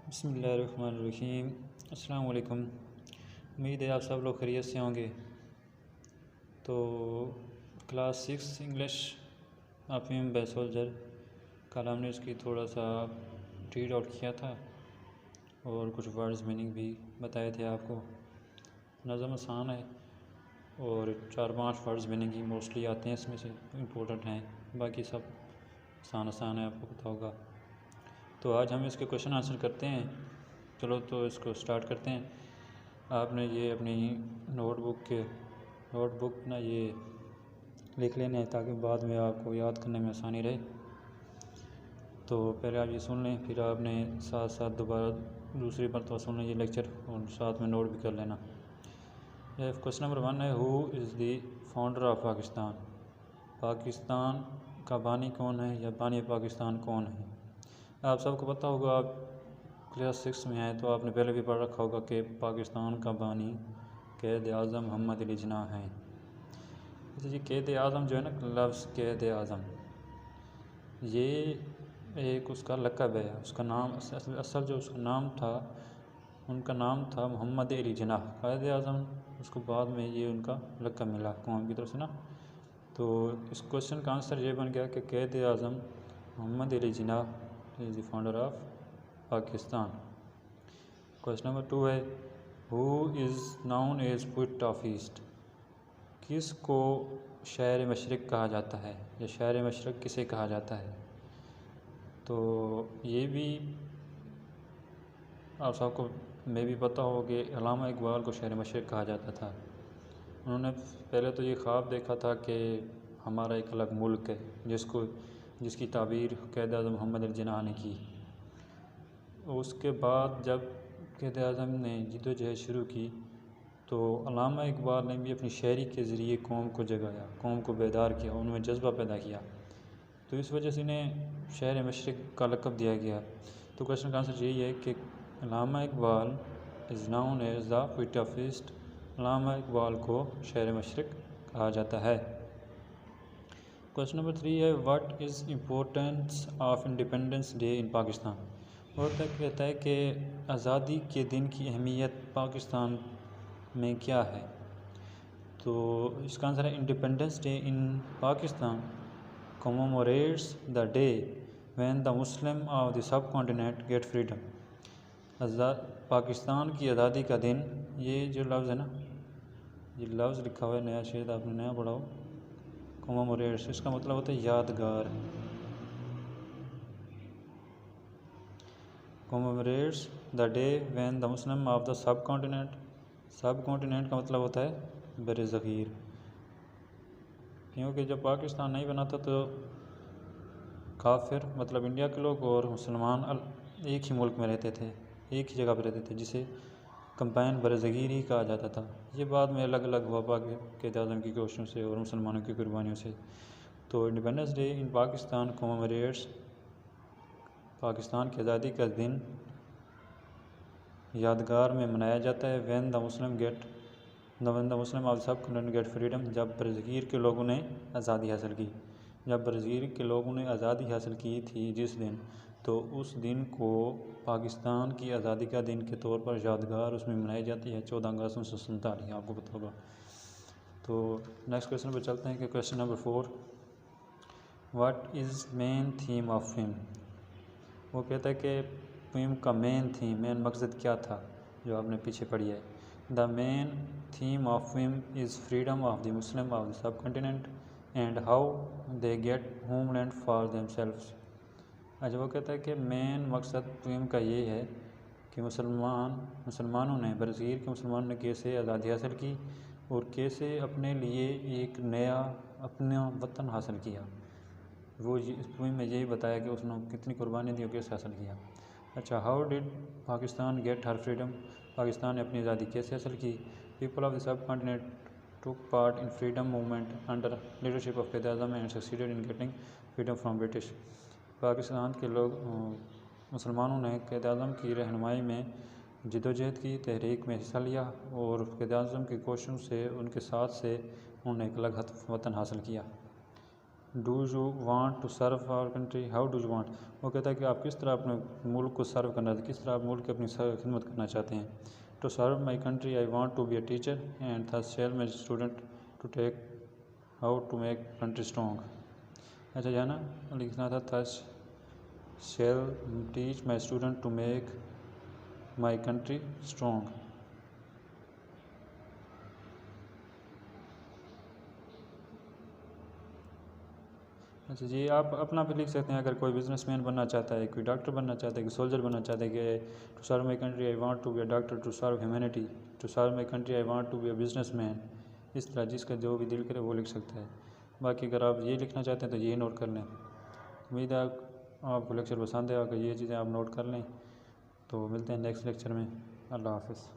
بسم اللہ الرحمن الرحیم۔ السلام علیکم۔ امید ہے آپ سب لوگ خیریت سے ہوں گے۔ تو کلاس 6 انگلش افہیم بائی سولجر کل ہم نے اس کی تھوڑا سا ریڈ آؤٹ کیا تھا اور کچھ ورڈز میننگ بھی بتائے تھے آپ کو۔ نظم آسان ہے اور 4-5 ورڈز میننگ ہی موسٹلی آتے ہیں، اس میں سے امپورٹنٹ ہیں، باقی سب آسان ہے، آپ کو پتہ ہوگا۔ تو آج ہم اس کے کوشچن آنسر کرتے ہیں۔ چلو تو اس کو سٹارٹ کرتے ہیں۔ آپ نے یہ اپنی نوٹ بک نا یہ لکھ لینا ہے تاکہ بعد میں آپ کو یاد کرنے میں آسانی رہے۔ تو پہلے آپ یہ سن لیں، پھر آپ نے ساتھ ساتھ دوبارہ دوسری مرتبہ سن لیں یہ لیکچر اور ساتھ میں نوٹ بھی کر لینا۔ کوشچن نمبر 1 ہے، who is the founder of Pakistan? Pakistan کا بانی کون ہے یا بانی پاکستان کون ہے؟ آپ سب کو پتہ ہوگا، آپ کلاس 6 میں ہیں تو آپ نے پہلے بھی پڑھ رکھا ہوگا کہ پاکستان کا بانی قائد اعظم محمد علی جناح ہیں۔ جی قائد اعظم جو ہے نا، لفظ قائد اعظم یہ ایک اس کا لقب ہے، اس کا نام اصل جو اس کا نام تھا، ان کا نام تھا محمد علی جناح قائد اعظم، اس کو بعد میں یہ ان کا لقب ملا قوم کی طرف سے نا۔ تو اس کوشچن کا آنسر یہ بن گیا کہ Quaid Azam Muhammad Ali Jinnah is the founder of Pakistan. Question number 2 ہے، who is known as poet of East? کس کو شاعر مشرق کہا جاتا ہے یا شاعر مشرق کسے کہا جاتا ہے؟ تو یہ بھی آپ سب کو میں بھی پتہ ہو کہ علامہ اقبال کو شاعر مشرق کہا جاتا تھا۔ انہوں نے پہلے تو یہ خواب دیکھا تھا کہ ہمارا ایک الگ ملک ہے جس کی تعبیر قائد اعظم محمد علی جناح نے کی۔ اس کے بعد جب قائد اعظم نے جدوجہد شروع کی تو علامہ اقبال نے بھی اپنی شاعری کے ذریعے قوم کو جگایا، قوم کو بیدار کیا، ان میں جذبہ پیدا کیا، تو اس وجہ سے انہیں شاعر مشرق کا لقب دیا گیا۔ تو کوشچن کا آنسر یہی ہے کہ Allama Iqbal is known as the poet of East, Allama Iqbal کو شاعر مشرق کہا جاتا ہے۔ کوشچن نمبر 3 ہے، what is importance of Independence Day in Pakistan? اور کہتا ہے کہ آزادی کے دن کی اہمیت پاکستان میں کیا ہے؟ تو اس کا آنسر ہے، independence Day in Pakistan commemorates the day when the Muslim of the subcontinent get freedom۔ Pakistan کی آزادی کا دن، یہ جو لفظ ہے نا، یہ لفظ لکھا ہوا ہے نیا، شاید آپ نے نیا پڑھا ہو، commemorates، اس کا مطلب ہوتا ہے یادگار۔ commemorates the day when the Muslim of the subcontinent، sub continent کا مطلب ہوتا ہے بر صغیر، کیونکہ جب پاکستان نہیں بنا تھا تو کافر مطلب انڈیا کے لوگ اور مسلمان ایک ہی ملک میں رہتے تھے، ایک ہی جگہ پہ رہتے تھے، جسے کمبائن بر صغیر ہی کہا جاتا تھا۔ یہ بعد میں الگ الگ ہوا قائد اعظم کی کوششوں سے اور مسلمانوں کی قربانیوں سے۔ تو independence Day in Pakistan commemorates، Pakistan کی آزادی کا دن یادگار میں منایا جاتا ہے when the Muslim of the subcontinent get freedom، جب برصغیر کے لوگوں نے آزادی حاصل کی، جب برصغیر کے لوگوں نے آزادی حاصل کی تھی جس دن، تو اس دن کو پاکستان کی آزادی کا دن کے طور پر یادگار اس میں منائی جاتی ہے 14 اگست 1947، آپ کو پتہ ہوگا۔ تو نیکسٹ کویشچن پہ چلتے ہیں کہ question number 4، what is main theme of film? وہ کہتا ہے کہ فلم کا مین مقصد کیا تھا، جو آپ نے پیچھے پڑھی ہے۔ The main theme of film is freedom of the Muslim of the subcontinent and how they get homeland for themselves. اچھا، وہ کہتا ہے کہ مین مقصد فلم کا یہ ہے کہ مسلمانوں نے، برصغیر کے مسلمانوں نے کیسے آزادی حاصل کی اور کیسے اپنے لیے ایک نیا اپنا وطن حاصل کیا۔ وہ اس فلم میں یہی بتایا کہ اس نے کتنی قربانی دی اور کیسے حاصل کیا۔ اچھا، how did Pakistan get her freedom? Pakistan نے اپنی آزادی کیسے حاصل کی؟ People of the subcontinent took part in freedom movement under leadership of Quaid Azam and succeeded in getting freedom from British. Pakistan کے لوگ، مسلمانوں نے قائد اعظم کی رہنمائی میں جدوجہد کی، تحریک میں حصہ لیا اور قائد اعظم کی کوششوں سے ان کے ساتھ سے انہوں نے ایک الگ وطن حاصل کیا۔ Do you want to serve our country, how do you want, وہ کہتا ہے کہ آپ کس طرح اپنے ملک کو سرو کرنا چاہتے ہیں، کس طرح آپ ملک کی اپنی خدمت کرنا چاہتے ہیں. To serve my country I want to be a teacher and thus shall my student to take how to make country strong. اچھا جو ہے نا لکھنا تھا thus shall teach my student to make my country strong. اچھا جی آپ اپنا بھی لکھ سکتے ہیں، اگر کوئی بزنس مین بننا چاہتا ہے، کوئی ڈاکٹر بننا چاہتا ہے، کوئی سولجر بننا چاہتا ہے کہ to serve my country I want to be a doctor to serve humanity, to serve my country I want to be a businessman. اس طرح جس کا جو بھی دل کرے وہ لکھ سکتا ہے. باقی اگر آپ یہ لکھنا چاہتے ہیں تو یہ نوٹ کر لیں. امید ہے آپ کو لیکچر پسند ہے، اگر یہ چیزیں آپ نوٹ کر لیں تو ملتے ہیں نیکسٹ لیکچر میں. اللہ حافظ.